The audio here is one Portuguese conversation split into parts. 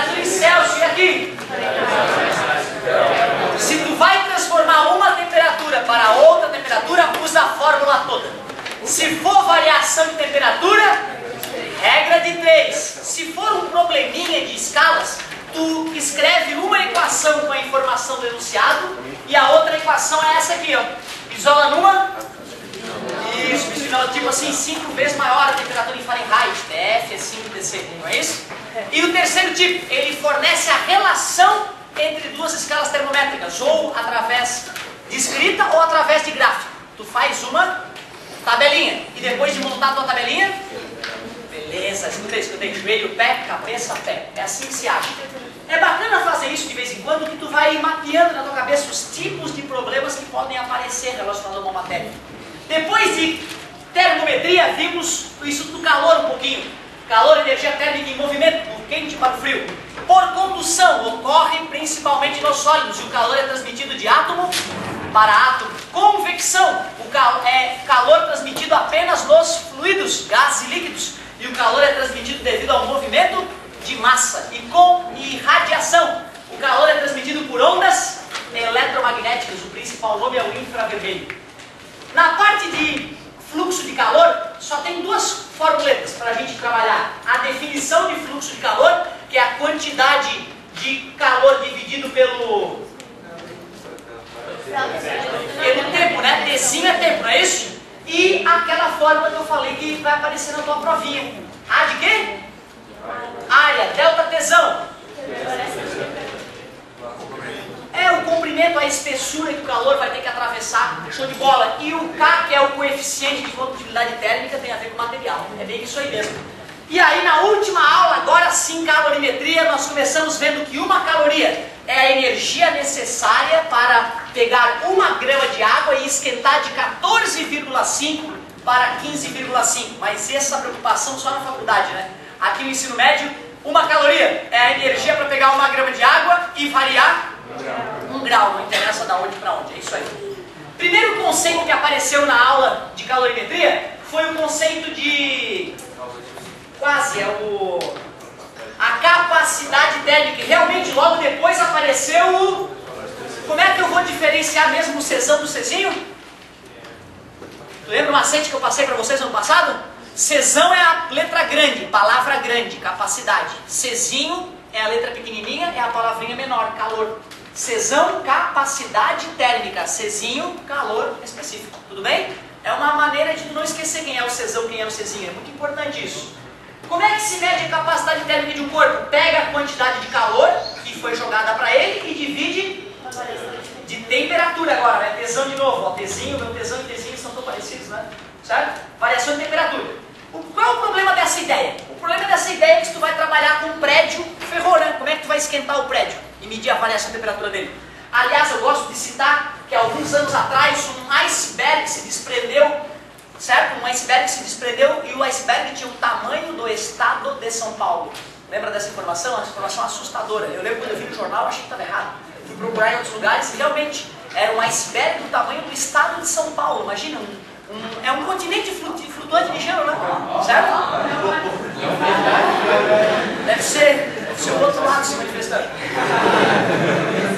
temperatura em Celsius. E aqui? Se tu vai transformar uma temperatura para outra temperatura, usa a fórmula toda. Se for variação de temperatura, regra de 3. Se for um probleminha de escalas, tu escreve uma equação com a informação do enunciado e a outra equação é essa aqui, ó. Isola numa. Isso, tipo assim, 5 vezes maior a temperatura em Fahrenheit. TF é 5DC, não é isso? E o terceiro tipo, ele fornece a relação entre duas escalas termométricas, ou através de escrita ou através de gráfico. Tu faz uma tabelinha, e depois de montar a tua tabelinha, beleza, escuta isso, que eu tenho joelho, pé, cabeça, pé. É assim que se acha. É bacana fazer isso de vez em quando, que tu vai mapeando na tua cabeça os tipos de problemas que podem aparecer relacionados a uma matéria. Depois de termometria, vimos isso do calor um pouquinho. Calor, energia térmica em movimento, do quente para o frio. Por condução, ocorre principalmente nos sólidos, e o calor é transmitido de átomo para átomo. Convecção, é calor transmitido apenas nos fluidos, gases e líquidos, e o calor é transmitido devido ao movimento de massa. E radiação, o calor é transmitido por ondas eletromagnéticas, o principal nome é o infravermelho. Na parte de fluxo de calor, só tem duas formuletas para a gente trabalhar. A definição de fluxo de calor, que é a quantidade de calor dividido pelo tempo, né? Tzinho é tempo, não é isso? E aquela fórmula que eu falei que vai aparecer na tua provinha. A de quê? Área, delta tesão. É o comprimento, a espessura que o calor vai ter que atravessar, show de bola. E o K, que é o coeficiente de condutibilidade térmica, tem a ver com o material. É bem isso aí mesmo. E aí na última aula, agora sim, calorimetria, nós começamos vendo que uma caloria é a energia necessária para pegar 1 grama de água e esquentar de 14,5 para 15,5. Mas essa preocupação só na faculdade, né? Aqui no ensino médio, 1 caloria é a energia para pegar 1 grama de água e variar 1 grau, não interessa da onde para onde, é isso aí. Primeiro conceito que apareceu na aula de calorimetria foi o conceito de... quase, a capacidade térmica. E realmente logo depois apareceu o... Como é que eu vou diferenciar mesmo o Czão do Czinho? Tu lembra o macete que eu passei para vocês ano passado? Czão é a letra grande, palavra grande, capacidade. Czinho é a letra pequenininha, é a palavrinha menor, calor. Czão, capacidade térmica. Czinho, calor específico. Tudo bem? É uma maneira de não esquecer quem é o Czão, quem é o Czinho. É muito importante isso. Como é que se mede a capacidade térmica de um corpo? Pega a quantidade de calor que foi jogada para ele e divide de temperatura agora, né? Tesão de novo. Ó, Tzinho, meu tesão e Tzinho são tão parecidos, né? Certo? Variação de temperatura. Qual é o problema dessa ideia? O problema dessa ideia é que se tu vai trabalhar com um prédio, ferrou, né? Como é que tu vai esquentar o prédio e medir a variação de temperatura dele? Aliás, eu gosto de citar que alguns anos atrás um iceberg se desprendeu, certo? Um iceberg se desprendeu e o iceberg tinha o tamanho do estado de São Paulo. Lembra dessa informação? Uma informação assustadora. Eu lembro quando eu vi no jornal, achei que estava errado. Fui procurar em outros lugares e realmente era um iceberg do tamanho do estado de São Paulo. Imagina, é um continente flutuante de gelo, né? Certo? Deve ser o outro lado se manifestando.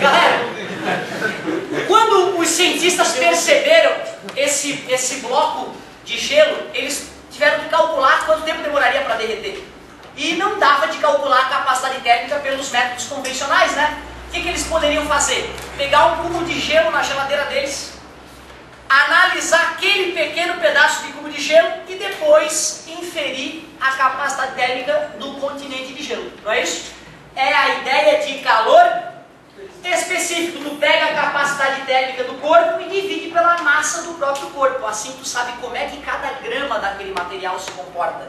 Galera, quando os cientistas perceberam esse bloco de gelo, eles tiveram que calcular quanto tempo demoraria para derreter. E não dava de calcular a capacidade térmica pelos métodos convencionais, né? O que eles poderiam fazer? Pegar um cubo de gelo na geladeira deles, analisar aquele pequeno pedaço de cubo de gelo e depois inferir a capacidade térmica do continente de gelo. Não é isso? É a ideia de calor específico. Tu pega a capacidade térmica do corpo e divide pela massa do próprio corpo. Assim tu sabe como é que cada grama daquele material se comporta.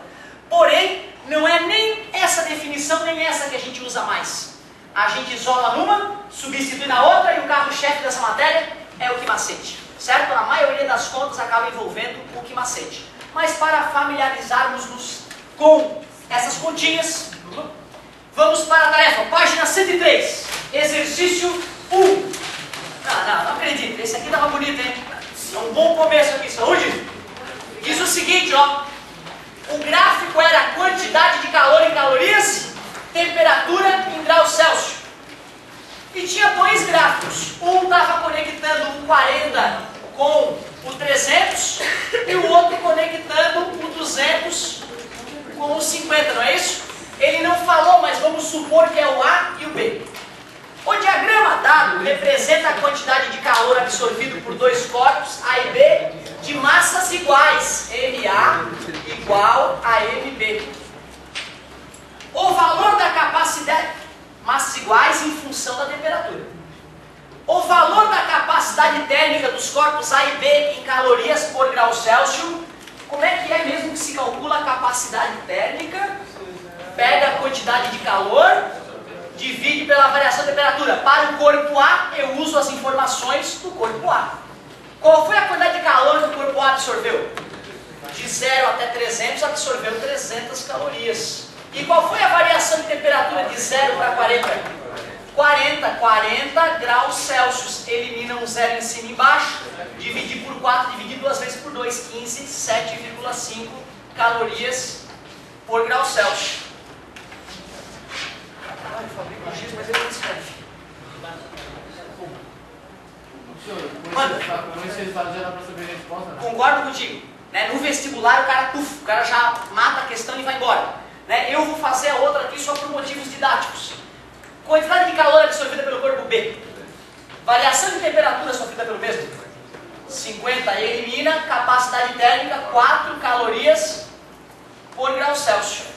Porém, não é nem essa definição, nem essa que a gente usa mais. A gente isola numa, substitui na outra e o carro-chefe dessa matéria é o quimacete. Certo? Na maioria das contas acaba envolvendo o quimacete. Mas para familiarizarmos-nos com essas continhas, vamos para a tarefa. Página 103. Exercício 1. Não acredito. Esse aqui estava bonito, hein? É um bom começo aqui. Saúde? Diz o seguinte, ó. O gráfico era a quantidade de calor em calorias, temperatura em graus gráficos. Um estava conectando o 40 com o 300 e o outro conectando o 200 com o 50, não é isso? Ele não falou, mas vamos supor que é o A e o B. O diagrama dado representa a quantidade de calor absorvido por dois corpos, A e B, de massas iguais, MA igual a MB. O valor da capacidade, massas iguais em função da temperatura. O valor da capacidade térmica dos corpos A e B em calorias por grau Celsius. Como é que é mesmo que se calcula a capacidade térmica? Pega a quantidade de calor, divide pela variação de temperatura. Para o corpo A, eu uso as informações do corpo A. Qual foi a quantidade de calor que o corpo A absorveu? De 0 até 300, absorveu 300 calorias. E qual foi a variação de temperatura de 0 para 40? 40 graus Celsius. Elimina um 0 em cima e embaixo. Dividir por 4, dividir 2 vezes por 2, 15, 7,5 calorias por grau Celsius. Eu fabrico giz, mas ele não escreve. Com esse resultado já dá para saber a resposta, né? Concordo contigo. Né? No vestibular o cara já mata a questão e vai embora. Né? Eu vou fazer a outra aqui só por motivos didáticos. Quantidade de calor absorvida pelo corpo B. Variação de temperatura sofrida pelo mesmo. 50 elimina, capacidade térmica 4 calorias por grau Celsius.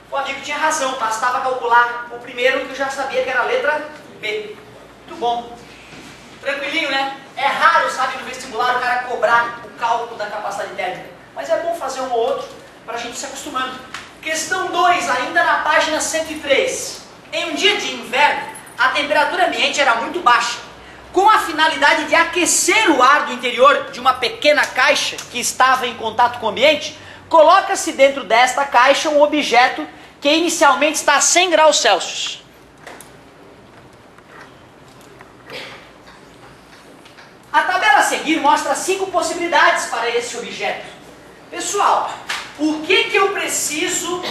O amigo tinha razão, bastava calcular o primeiro que eu já sabia que era a letra B. Muito bom. Tranquilinho, né? É raro, sabe, no vestibular o cara cobrar o cálculo da capacidade térmica. Mas é bom fazer um ou outro para a gente se acostumando. Questão 2, ainda na página 103. Em um dia de inverno, a temperatura ambiente era muito baixa. Com a finalidade de aquecer o ar do interior de uma pequena caixa que estava em contato com o ambiente, coloca-se dentro desta caixa um objeto que inicialmente está a 100 graus Celsius. A tabela a seguir mostra 5 possibilidades para esse objeto. Pessoal, o que eu preciso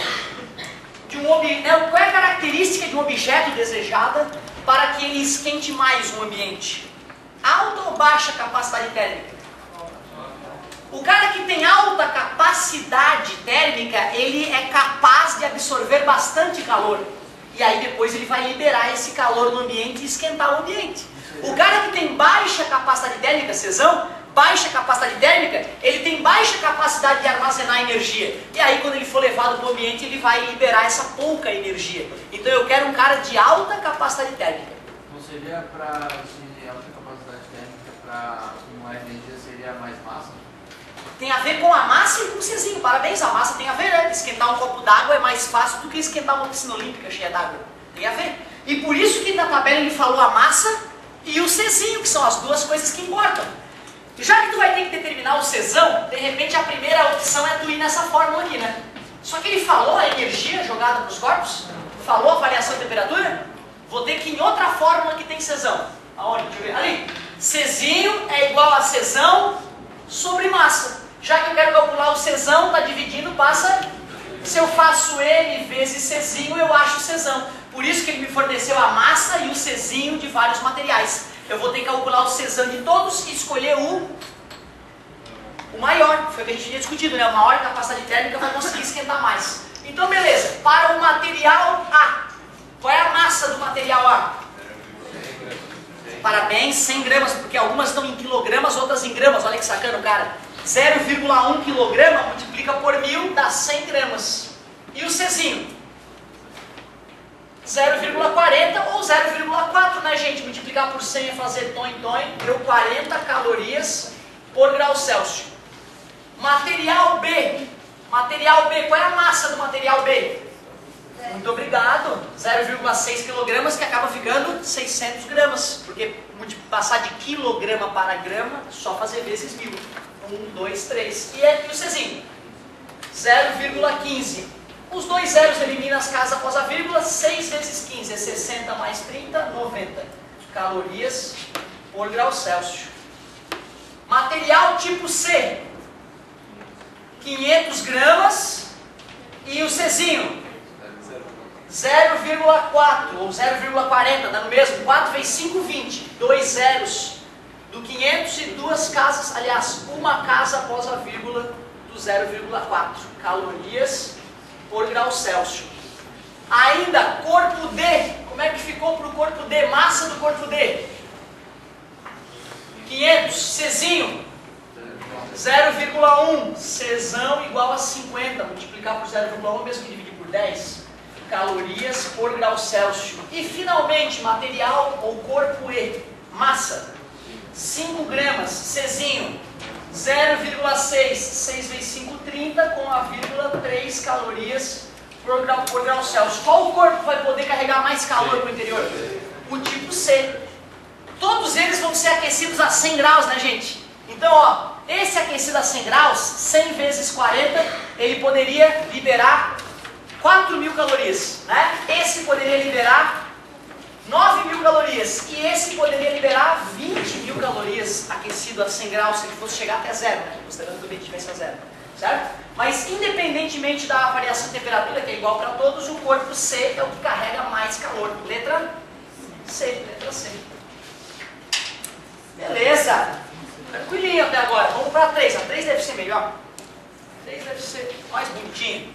de um objeto? Qual é a característica de um objeto desejada para que ele esquente mais o ambiente? Alta ou baixa capacidade térmica? O cara que tem alta capacidade térmica, ele é capaz de absorver bastante calor. E aí depois ele vai liberar esse calor no ambiente e esquentar o ambiente. O cara que tem baixa capacidade térmica, Cezão, baixa capacidade térmica, ele tem baixa capacidade de armazenar energia. E aí quando ele for levado para o ambiente, ele vai liberar essa pouca energia. Então eu quero um cara de alta capacidade térmica. Não seria para alta capacidade térmica, para uma energia seria mais massa? Tem a ver com a massa e com o Czinho. Parabéns, a massa tem a ver, né? Esquentar um copo d'água é mais fácil do que esquentar uma piscina olímpica cheia d'água. Tem a ver. E por isso que na tabela ele falou a massa e o Czinho, que são as duas coisas que importam. Já que tu vai ter que determinar o Czão, de repente a primeira opção é tu ir nessa fórmula aqui, né? Só que ele falou a energia jogada para os corpos, falou a variação de temperatura, vou ter que ir em outra fórmula que tem Czão. Aonde? Deixa eu ver. Ali. Czinho é igual a Czão sobre massa. Já que eu quero calcular o Czão, está dividindo, passa. Se eu faço M vezes Czinho, eu acho o Czão. Por isso que ele me forneceu a massa e o Czinho de vários materiais. Eu vou ter que calcular o Czão de todos e escolher o maior. Foi o que a gente tinha discutido, né? O maior capacidade térmica vai conseguir esquentar mais. Então, beleza. Para o material A, qual é a massa do material A? Parabéns, 100 gramas, porque algumas estão em quilogramas, outras em gramas. Olha que sacana o cara. 0,1 quilograma multiplica por 1000 dá 100 gramas. E o Czinho? 0,40 ou 0,4, né, gente? Multiplicar por 100 é fazer toin-toin. Deu 40 calorias por grau Celsius. Material B. Material B, qual é a massa do material B? Muito obrigado. 0,6 quilogramas, que acaba ficando 600 gramas. Porque passar de quilograma para grama, só fazer vezes 1000. 1, 2, 3. E o Czinho? 0,15. Os dois zeros eliminam as casas após a vírgula. 6 vezes 15 é 60 mais 30, 90 calorias por grau Celsius. Material tipo C, 500 gramas. E o Czinho? 0,4 ou 0,40, dá no mesmo. 4 vezes 5, 20. 2 zeros do 500 e duas casas, aliás, uma casa após a vírgula do 0,4 calorias por grau Celsius. Ainda, corpo D. Como é que ficou para o corpo D? Massa do corpo D. 500, Czinho. 0,1. Czão igual a 50. Multiplicar por 0,1, mesmo que dividir por 10. Calorias por grau Celsius. E finalmente, material ou corpo E. Massa. 5 gramas. Czinho. 0,6. 6 vezes 5, 30. Com a vírgula 3 calorias por grau Celsius. Qual corpo vai poder carregar mais calor para o interior? O tipo C. Todos eles vão ser aquecidos a 100 graus, né, gente? Então, ó, esse aquecido a 100 graus, 100 vezes 40, ele poderia liberar 4.000 calorias, né? Esse poderia liberar 9.000 calorias. E esse poderia liberar 20.000 calorias aquecido a 100 graus, se ele fosse chegar até zero, né? Considerando que o ambiente estivesse a zero, certo? Mas, independentemente da variação de temperatura, que é igual para todos, o corpo C é o que carrega mais calor. Letra C, letra C. Beleza. Tranquilinho até agora. Vamos para a 3. A 3 deve ser melhor. A 3 deve ser mais bonitinho.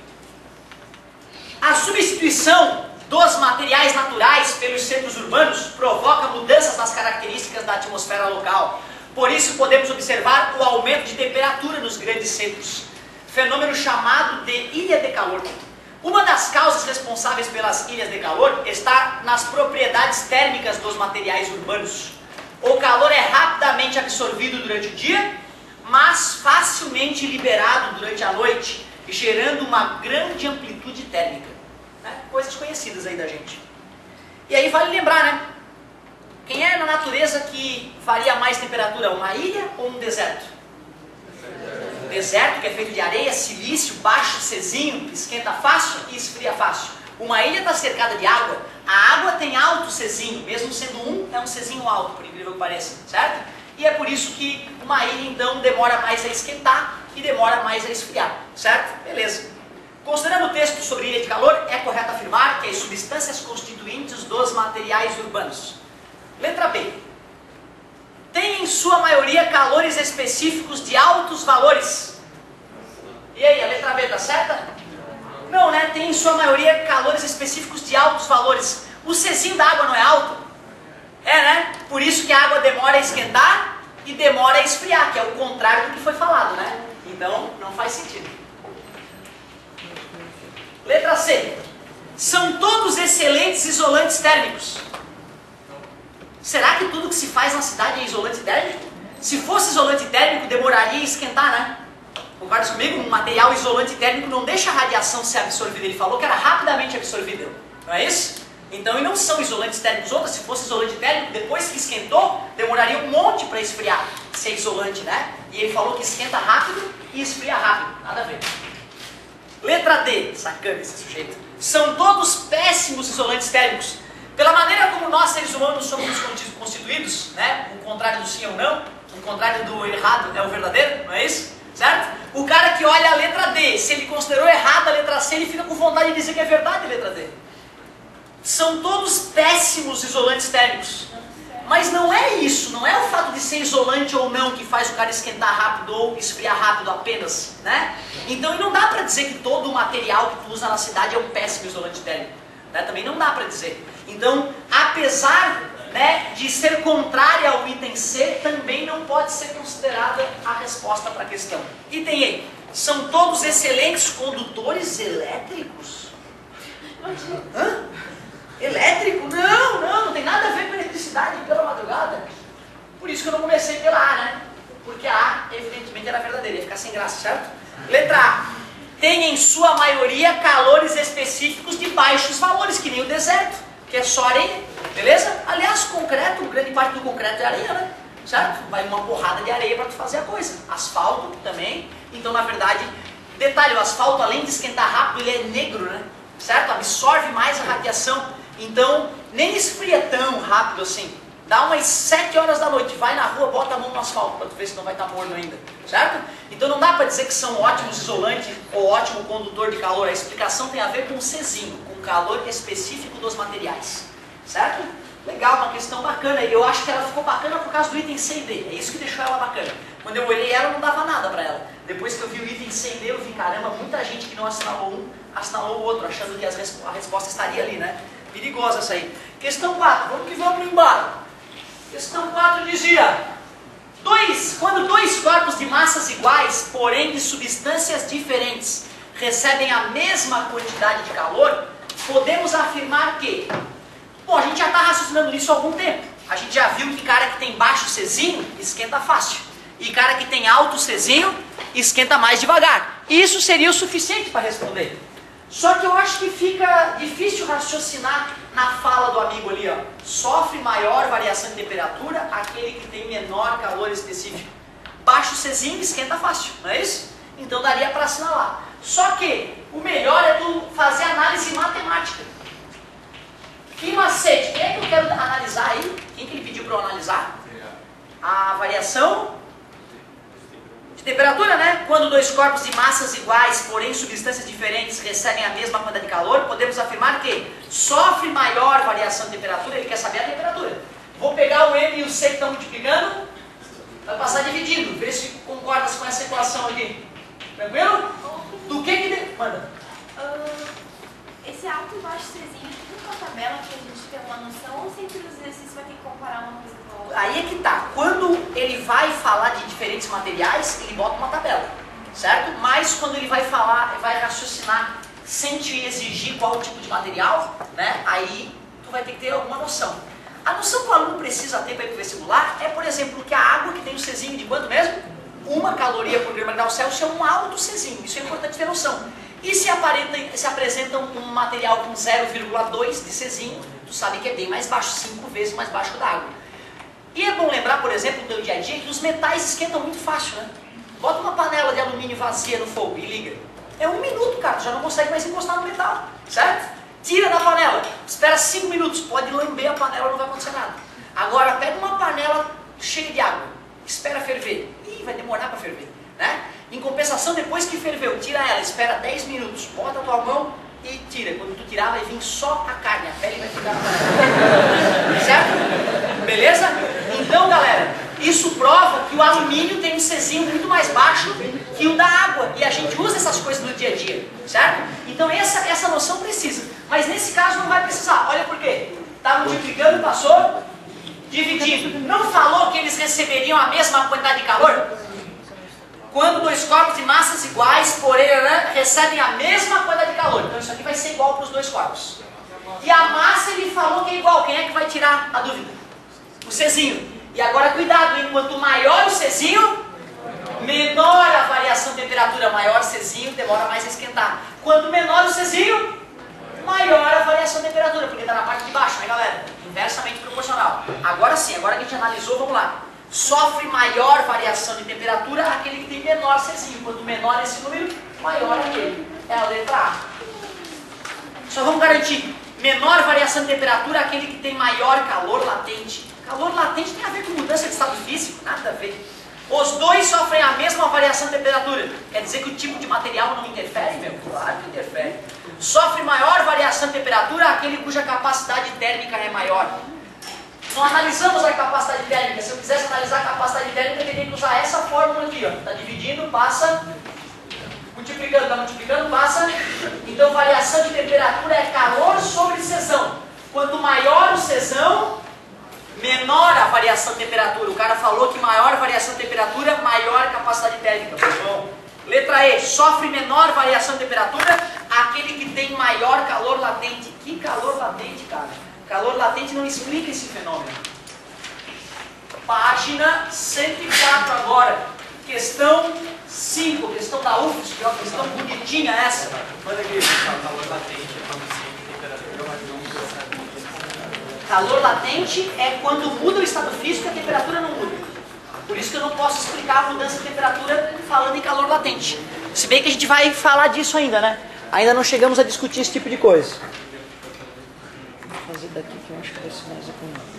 A substituição dos materiais naturais pelos centros urbanos provoca mudanças nas características da atmosfera local. Por isso, podemos observar o aumento de temperatura nos grandes centros. Fenômeno chamado de ilha de calor. Uma das causas responsáveis pelas ilhas de calor está nas propriedades térmicas dos materiais urbanos. O calor é rapidamente absorvido durante o dia, mas facilmente liberado durante a noite, gerando uma grande amplitude térmica. Coisas conhecidas aí da gente. E aí vale lembrar, né? Quem é na natureza que varia mais temperatura? Uma ilha ou um deserto? Um deserto que é feito de areia, silício, baixo, Czinho, esquenta fácil e esfria fácil. Uma ilha está cercada de água. A água tem alto Czinho, mesmo sendo é um Czinho alto, por incrível que pareça, certo? E é por isso que uma ilha, então, demora mais a esquentar e demora mais a esfriar, certo? Beleza. Considerando o texto sobre ilha de calor, é correto afirmar que as substâncias constituintes dos materiais urbanos. Letra B. Tem em sua maioria calores específicos de altos valores. E aí, a letra B está certa? Não, né? Tem em sua maioria calores específicos de altos valores. O Czinho da água não é alto? É, né? Por isso que a água demora a esquentar e demora a esfriar, que é o contrário do que foi falado, né? Então, não faz sentido. Letra C. São todos excelentes isolantes térmicos. Será que tudo que se faz na cidade é isolante térmico? Se fosse isolante térmico, demoraria a esquentar, né? Concorda comigo? Um material isolante térmico não deixa a radiação ser absorvida. Ele falou que era rapidamente absorvida. Não é isso? Então, e não são isolantes térmicos. Outras, se fosse isolante térmico, depois que esquentou, demoraria um monte para esfriar. Ser isolante, né? E ele falou que esquenta rápido e esfria rápido. Nada a ver. Letra D. Sacana esse sujeito. São todos péssimos isolantes térmicos. Pela maneira como nós, seres humanos, somos constituídos, né? O contrário do sim ou não, o contrário do errado é o verdadeiro, não é isso? Certo? O cara que olha a letra D, se ele considerou errada a letra C, ele fica com vontade de dizer que é verdade a letra D. São todos péssimos isolantes térmicos. Mas não é isso, não é o fato de ser isolante ou não que faz o cara esquentar rápido ou esfriar rápido apenas, né? Então não dá para dizer que todo o material que tu usa na cidade é um péssimo isolante térmico, né? Também não dá para dizer. Então, apesar, né, de ser contrária ao item C, também não pode ser considerada a resposta para a questão. Item E. São todos excelentes condutores elétricos? Hã? Elétrico? Não tem nada a ver com eletricidade pela madrugada. Por isso que eu não comecei pela A, né? Porque a A, evidentemente, era verdadeira, ia ficar sem graça, certo? Letra A. Tem em sua maioria calores específicos de baixos valores, que nem o deserto, que é só areia, beleza? Aliás, concreto, grande parte do concreto é areia, né? Certo? Vai uma porrada de areia para tu fazer a coisa. Asfalto também. Então, na verdade, detalhe, o asfalto, além de esquentar rápido, ele é negro, né? Certo? Absorve mais a radiação. Então, nem esfria tão rápido assim. Dá umas 7 horas da noite, vai na rua, bota a mão no asfalto para tu ver se não vai estar morno ainda. Certo? Então não dá para dizer que são ótimos isolantes ou ótimo condutor de calor. A explicação tem a ver com o Czinho, com calor específico dos materiais. Certo? Legal, uma questão bacana. E eu acho que ela ficou bacana por causa do item C e D. É isso que deixou ela bacana. Quando eu olhei ela, não dava nada para ela. Depois que eu vi o item C e D, eu vi, caramba, muita gente que não assinalou um, assinalou o outro, achando que a resposta estaria ali, né? Perigosa essa aí. Questão 4, vamos que vamos no embalo. Questão 4 dizia... Quando dois corpos de massas iguais, porém de substâncias diferentes, recebem a mesma quantidade de calor, podemos afirmar que... Bom, a gente já está raciocinando nisso há algum tempo. A gente já viu que cara que tem baixo Czinho esquenta fácil. E cara que tem alto Czinho esquenta mais devagar. Isso seria o suficiente para responder. Só que eu acho que fica difícil raciocinar na fala do amigo ali, ó. Sofre maior variação de temperatura aquele que tem menor calor específico. Baixo Czinho esquenta fácil, não é isso? Então daria para assinalar. Só que o melhor é tu fazer análise matemática. Que macete? Quem é que eu quero analisar aí? Quem que ele pediu para eu analisar? A variação de temperatura, né? Quando dois corpos de massas iguais, porém substâncias diferentes, recebem a mesma quantidade de calor, podemos afirmar que sofre maior variação de temperatura. Ele quer saber a temperatura. Vou pegar o M e o C que estão multiplicando, vai passar dividindo. Vê se concordas com essa equação aqui. Tranquilo? Do que... Manda. Esse alto e baixo Czinho, tudo com a tabela que a gente tem uma noção, ou sempre nos exercícios vai ter que comparar uma coisa com a outra? Aí é que tá. Quando ele vai falar de diferentes materiais, ele bota uma tabela, certo? Mas quando ele vai falar, vai raciocinar sem te exigir qual tipo de material, né? Aí tu vai ter que ter alguma noção. A noção que o aluno precisa ter para ir para o vestibular é, por exemplo, que a água que tem o Czinho de quanto mesmo? 1 caloria por grau Celsius é um alto Czinho. Isso é importante ter noção. E se apresentam um material com 0,2 de Czinho, tu sabe que é bem mais baixo, 5 vezes mais baixo que o da água. E é bom lembrar, por exemplo, no teu dia a dia, que os metais esquentam muito fácil, né? Bota uma panela de alumínio vazia no fogo e liga. É 1 minuto, cara, tu já não consegue mais encostar no metal, certo? Tira da panela, espera 5 minutos, pode lamber a panela, não vai acontecer nada. Agora, pega uma panela cheia de água, espera ferver. Ih, vai demorar para ferver, né? Em compensação, depois que ferveu, tira ela, espera 10 minutos, bota a tua mão e tira. Quando tu tirar, vai vir só a carne, a pele vai ficar... Certo? Beleza? Então, galera, isso prova que o alumínio tem um Czinho muito mais baixo que o da água. E a gente usa essas coisas no dia a dia, certo? Então, essa noção precisa. Mas nesse caso não vai precisar. Olha por quê. Está multiplicando, passou, dividindo. Não falou que eles receberiam a mesma quantidade de calor? Quando dois corpos de massas iguais, porém, recebem a mesma quantidade de calor. Então isso aqui vai ser igual para os dois corpos. E a massa ele falou que é igual. Quem é que vai tirar a dúvida? O Czinho. E agora cuidado, hein? Quanto maior o Czinho, menor a variação de temperatura. Maior o Czinho, demora mais a esquentar. Quanto menor o Czinho, maior a variação de temperatura. Porque está na parte de baixo, né, galera? Inversamente proporcional. Agora sim, agora que a gente analisou, vamos lá. Sofre maior variação de temperatura aquele que tem menor Czinho. Quanto menor esse número, maior aquele. É a letra A. Só vamos garantir. Menor variação de temperatura aquele que tem maior calor latente. Calor latente tem a ver com mudança de estado físico? Nada a ver. Os dois sofrem a mesma variação de temperatura. Quer dizer que o tipo de material não interfere, meu? Claro que interfere. Sofre maior variação de temperatura aquele cuja capacidade térmica é maior. Não analisamos a capacidade térmica. Se eu quisesse analisar a capacidade térmica, eu teria que usar essa fórmula aqui, ó. Está dividindo, passa, multiplicando, está multiplicando, passa. Então, variação de temperatura é calor sobre Czão. Quanto maior o Czão, menor a variação de temperatura. O cara falou que maior variação de temperatura, maior capacidade térmica. Bom. Letra E, sofre menor variação de temperatura aquele que tem maior calor latente. Que calor latente, cara? Calor latente não explica esse fenômeno. Página 104 agora. Questão 5, questão da UFSC, uma questão bonitinha essa. Manda aqui. Calor latente é quando sempre a temperatura, mas não muda. Calor latente é quando muda o estado físico e a temperatura não muda. Por isso que eu não posso explicar a mudança de temperatura falando em calor latente. Se bem que a gente vai falar disso ainda, né? Ainda não chegamos a discutir esse tipo de coisa. Vou fazer daqui que eu acho que vai ser mais econômico.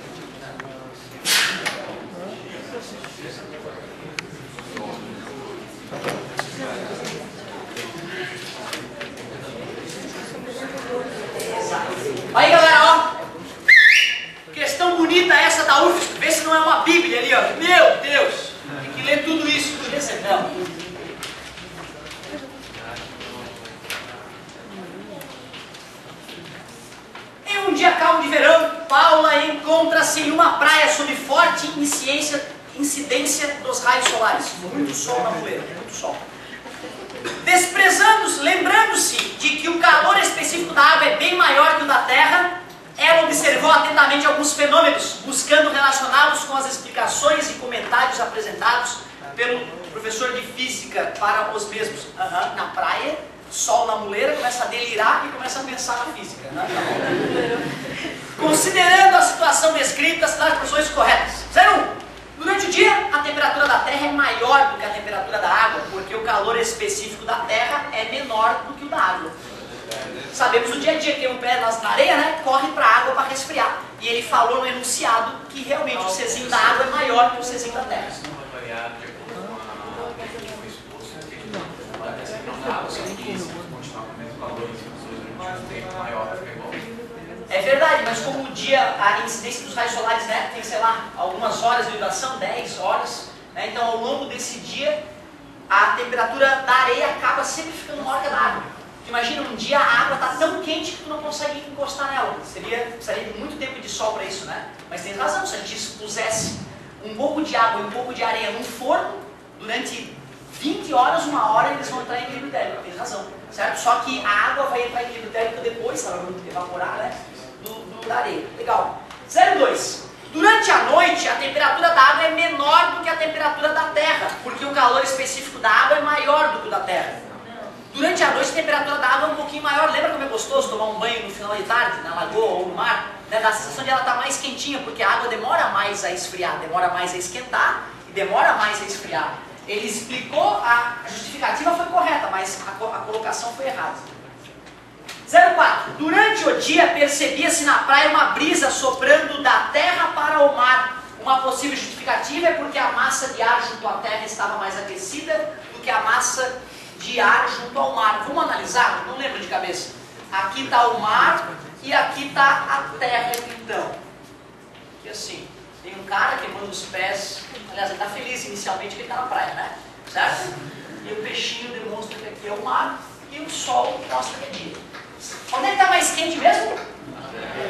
Aí, galera, ó. Questão bonita essa da UFSC. Vê se não é uma bíblia ali, ó. Meu Deus. Tem que ler tudo isso. Não. Em um dia calmo de verão, Paula encontra-se em uma praia sob forte incidência dos raios solares. Muito sol na poeira, muito sol. Lembrando-se de que o calor específico da água é bem maior que o da terra, ela observou atentamente alguns fenômenos, buscando relacioná-los com as explicações e comentários apresentados pelo professor de física para os mesmos. Na praia, sol na muleira, começa a delirar e começa a pensar na física. Considerando a situação descrita, as expressões corretas. 01. Durante o dia, a temperatura da Terra é maior do que a temperatura da água, porque o calor específico da Terra é menor do que o da água. Sabemos no dia a dia que tem um pé na areia, né? Corre para a água para resfriar. E ele falou no enunciado que realmente o Czinho da água é maior que o Czinho da Terra. É verdade, mas como o dia, a incidência dos raios solares, né, tem, sei lá, algumas horas de duração, 10 horas, né, então ao longo desse dia, a temperatura da areia acaba sempre ficando maior que a da água. Imagina, um dia a água está tão quente que tu não consegue encostar nela. Precisaria de muito tempo de sol para isso, né? Mas tem razão, se a gente expusesse um pouco de água e um pouco de areia num forno, durante 20 horas, 1 hora, eles vão entrar em equilíbrio térmico, tem razão, certo? Só que a água vai entrar em equilíbrio térmico depois, ela vai evaporar, né? Da areia. Legal. 02. Durante a noite, a temperatura da água é menor do que a temperatura da terra, porque o calor específico da água é maior do que o da terra. Durante a noite, a temperatura da água é um pouquinho maior. Lembra como é gostoso tomar um banho no final de tarde, na lagoa ou no mar? Né? Dá a sensação de ela estar mais quentinha, porque a água demora mais a esfriar, demora mais a esquentar e demora mais a esfriar. Ele explicou, a justificativa foi correta, mas a colocação foi errada. 04. Durante o dia, percebia-se na praia uma brisa soprando da terra para o mar. Uma possível justificativa é porque a massa de ar junto à terra estava mais aquecida do que a massa de ar junto ao mar. Vamos analisar? Não lembro de cabeça. Aqui está o mar e aqui está a terra, então. Aqui assim, tem um cara queimando os pés. Aliás, ele está feliz inicialmente que ele está na praia, né? Certo? E o peixinho demonstra que aqui é o mar e o sol mostra que é dia. Onde é que está mais quente mesmo?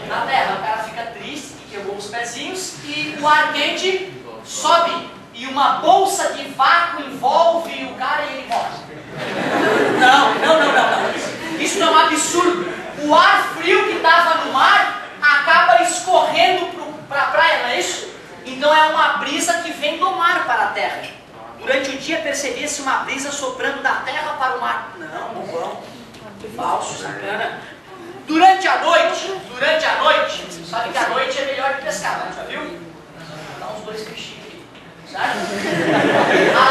Na terra. O cara fica triste que queimou os pezinhos e o ar quente sobe. E uma bolsa de vácuo envolve o cara e ele morre. Não. Isso não é um absurdo. O ar frio que estava no mar acaba escorrendo para a praia, não é isso? Então é uma brisa que vem do mar para a terra. Durante o dia percebia-se uma brisa soprando da terra para o mar. Não vão. Falso, sacana. Durante a noite, sabe que a noite é melhor de pescar, né? Já viu? Dá uns 2 peixinhos aqui, certo? A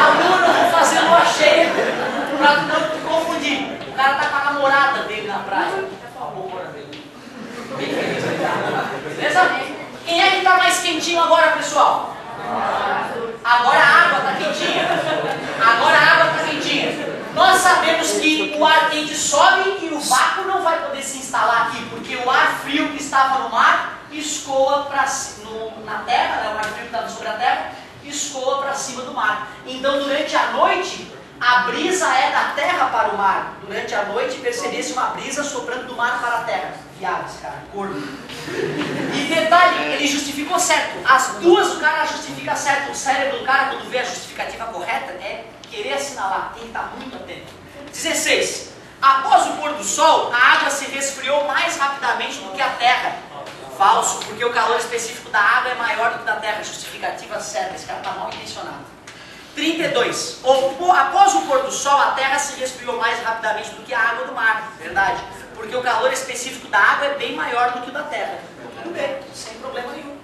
lua não vou fazer lua cheia pra não te confundir. O cara tá com a namorada dele na praia. Por favor, dele. Bem feliz ele tá. Beleza? Quem é que tá mais quentinho agora, pessoal? Agora a água está quentinha. Nós sabemos que o ar quente sobe e o vácuo não vai poder se instalar aqui, porque o ar frio que estava no mar escoa na terra, né? O ar frio que estava sobre a terra escoa para cima do mar. Então, durante a noite, a brisa é da terra para o mar. Durante a noite, percebesse uma brisa soprando do mar para a terra. Viado, esse cara, corno. E detalhe, ele justificou certo. As duas o cara justifica certo. O cérebro do cara, quando vê a justificativa correta, é querer assinalar. Tem que estar muito atento. 16. Após o pôr do sol, a água se resfriou mais rapidamente do que a terra. Falso, porque o calor específico da água é maior do que da terra. Justificativa certa. Esse cara está mal intencionado. 32. Após o pôr do sol, a terra se resfriou mais rapidamente do que a água do mar. Verdade. Porque o calor específico da água é bem maior do que o da terra. Tudo bem, sem problema nenhum.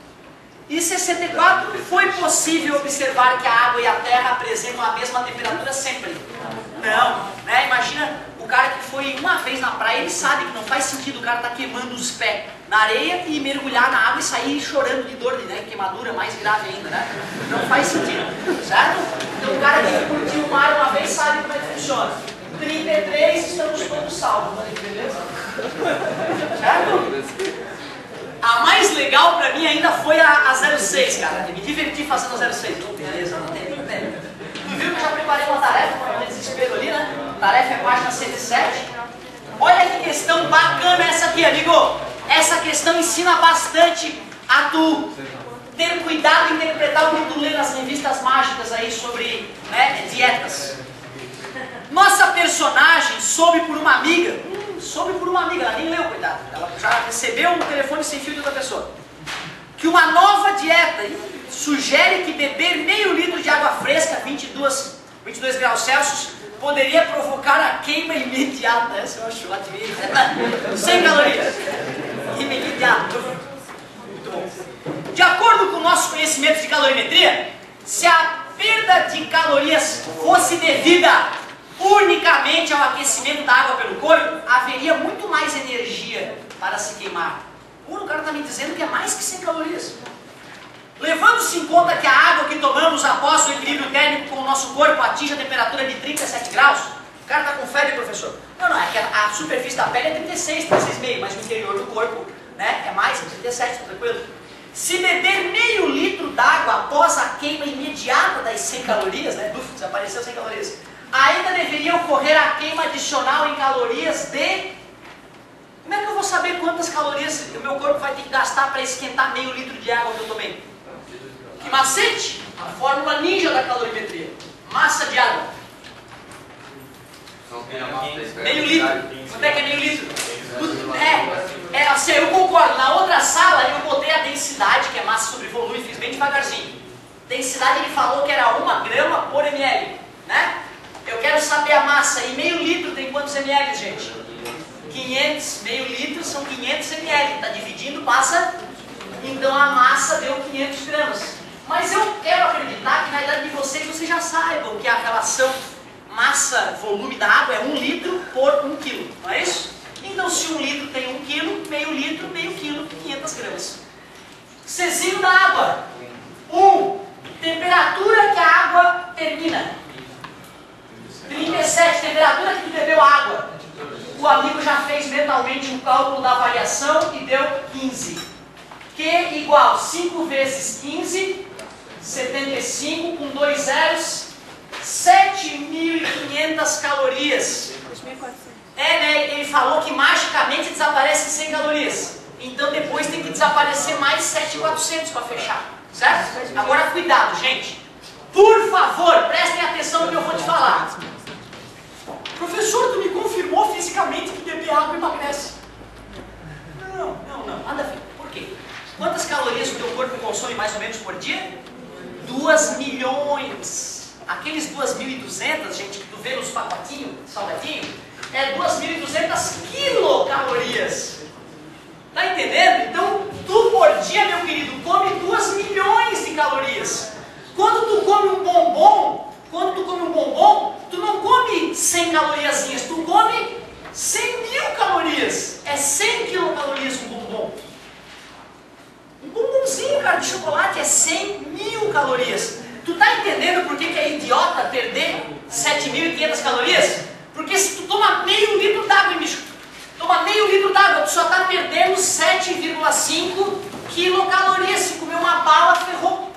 E 64, foi possível observar que a água e a terra apresentam a mesma temperatura sempre? Não, né? Imagina o cara que foi uma vez na praia, ele sabe que não faz sentido o cara estar queimando os pés na areia e mergulhar na água e sair chorando de dor, né? Queimadura mais grave ainda, né? Não faz sentido, certo? Então o cara que curtiu o mar uma vez sabe como é que funciona. 33, estamos todos salvos, beleza? Certo? A mais legal pra mim ainda foi a 06, cara. Eu me diverti fazendo a 06. Beleza, não tem. Tu viu que eu já preparei uma tarefa para o desespero ali, né? Tarefa é página 107. Olha que questão bacana essa aqui, amigo. Essa questão ensina bastante a tu ter cuidado em interpretar o que tu lê nas revistas mágicas aí sobre, né, dietas. Nossa personagem soube por uma amiga, ela nem leu, coitada. Ela já recebeu um telefone sem fio de outra pessoa. Que uma nova dieta sugere que beber meio litro de água fresca, 22 graus Celsius, poderia provocar a queima imediata. Essa eu acho ótimo. 100 calorias. Imediato. Muito bom. De acordo com o nosso conhecimento de calorimetria, se a perda de calorias fosse devida unicamente ao aquecimento da água pelo corpo, haveria muito mais energia para se queimar. O cara está me dizendo que é mais que 100 calorias. Levando-se em conta que a água que tomamos após o equilíbrio térmico com o nosso corpo atinge a temperatura de 37 graus, o cara está com febre, professor? Não, é que a superfície da pele é 36, 36,5, mas o interior do corpo, né, é mais, 37, tranquilo. Se beber meio litro d'água após a queima imediata das 100 calorias, né, desapareceu 100 calorias, ainda deveria ocorrer a queima adicional em calorias de... Como é que eu vou saber quantas calorias o meu corpo vai ter que gastar para esquentar meio litro de água que eu tomei? Que macete? A fórmula ninja da calorimetria. Massa de água. Meio litro. Quanto é que é meio litro? Assim, eu concordo. Na outra sala eu botei a densidade, que é massa sobre volume, fiz bem devagarzinho. Densidade ele falou que era 1 grama por ml, né? Eu quero saber a massa. E meio litro tem quantos ml, gente? 500. Meio litro são 500 ml. Está dividindo, passa. Então a massa deu 500 gramas. Mas eu quero acreditar que na idade de vocês já saibam que a relação massa-volume da água é 1 litro por 1 quilo. Não é isso? Então se 1 litro tem 1 quilo, meio quilo, 500 gramas. Czinho da água. 1. Temperatura que a água termina. 37. Temperatura que tu bebeu água. O amigo já fez mentalmente um cálculo da variação e deu 15. Q igual 5 vezes 15, 75 com 2 zeros, 7.500 calorias. Né? Ele falou que magicamente desaparece 100 calorias. Então depois tem que desaparecer mais 7.400 para fechar. Certo? Agora cuidado, gente. Por favor, prestem atenção no que eu vou te falar. Professor, tu me confirmou fisicamente que beber água emagrece. Não, nada a ver. Por quê? Quantas calorias o teu corpo consome mais ou menos por dia? 2 milhões. Aqueles 2.200, gente, que tu vê nos pacotinhos, salgadinho, é 2.200 quilocalorias. Tá entendendo? Então, tu por dia, meu querido, come 2 milhões de calorias. Quando tu come um bombom, tu não come 100 caloriazinhas, tu come 100.000 calorias. É 100 quilocalorias um bombom. Um bombonzinho, cara, de chocolate é 100.000 calorias. Tu tá entendendo por que é idiota perder 7.500 calorias? Porque se tu toma meio litro d'água, bicho, toma meio litro d'água, tu só tá perdendo 7,5 quilocalorias. Se comer uma bala, ferrou.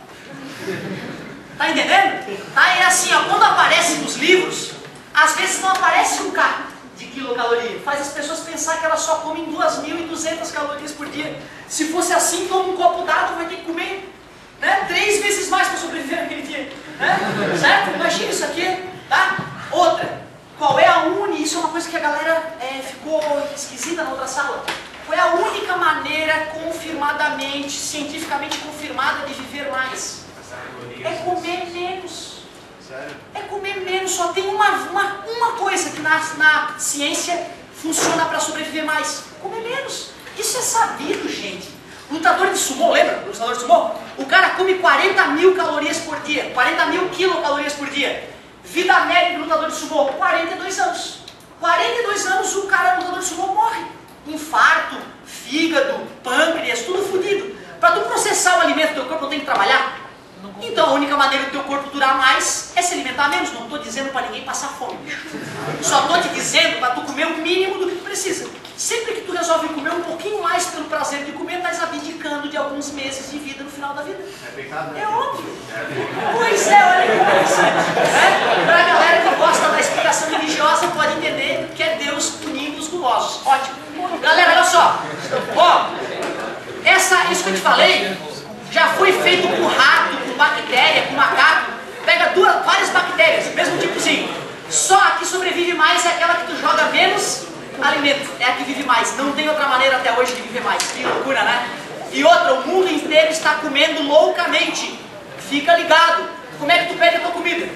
Tá entendendo? Tá? É assim, ó, quando aparece nos livros, às vezes não aparece um K de quilocaloria. Faz as pessoas pensar que elas só comem 2.200 calorias por dia. Se fosse assim, toma um copo d'água, vai ter que comer, né, 3 vezes mais para sobreviver naquele dia. Né? Certo? Imagina isso aqui. Tá? Outra. Qual é a isso é uma coisa que a galera ficou esquisita na outra sala. Qual é a única maneira confirmadamente, cientificamente confirmada de viver mais? É comer menos. É comer menos. Só tem uma coisa que na ciência funciona para sobreviver mais. Comer menos. Isso é sabido, gente. Lutador de sumô, lembra? Lutador de sumô? O cara come 40.000 calorias por dia. 40.000 quilocalorias por dia. Vida média do lutador de sumô, 42 anos. 42 anos o cara lutador de sumô morre. Infarto, fígado, pâncreas, tudo fodido. Para tu processar o alimento do teu corpo, não tem que trabalhar? Então a única maneira do teu corpo durar mais é se alimentar menos. Não estou dizendo para ninguém passar fome, bicho. Só estou te dizendo para tu comer o mínimo do que tu precisa. Sempre que tu resolve comer um pouquinho mais pelo prazer de comer, estás abdicando de alguns meses de vida no final da vida. É pecado, né? É óbvio. Pois é, olha que interessante. Para a galera que gosta da explicação religiosa, pode entender que é Deus punindo os gulosos. Ótimo. Galera, olha só. Ó, isso que eu te falei já foi feito com rato, com bactéria, com macaco. Pega várias bactérias, mesmo tipozinho. Só a que sobrevive mais é aquela que tu joga menos alimento. É a que vive mais. Não tem outra maneira até hoje de viver mais. Que loucura, né? E outra, o mundo inteiro está comendo loucamente. Fica ligado. Como é que tu pede a tua comida?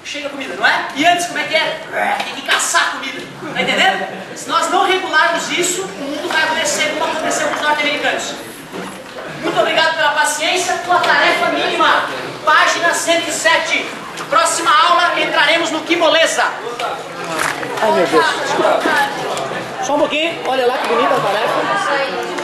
Chega a comida, não é? E antes, como é que era? Tem que caçar a comida. Tá entendendo? Se nós não regularmos isso, o mundo vai acontecer como aconteceu com os norte-americanos. Muito obrigado pela paciência. Tua tarefa mínima, página 107. Próxima aula, entraremos no que moleza. Ai, meu Deus. Só um pouquinho. Olha lá que bonita a tarefa.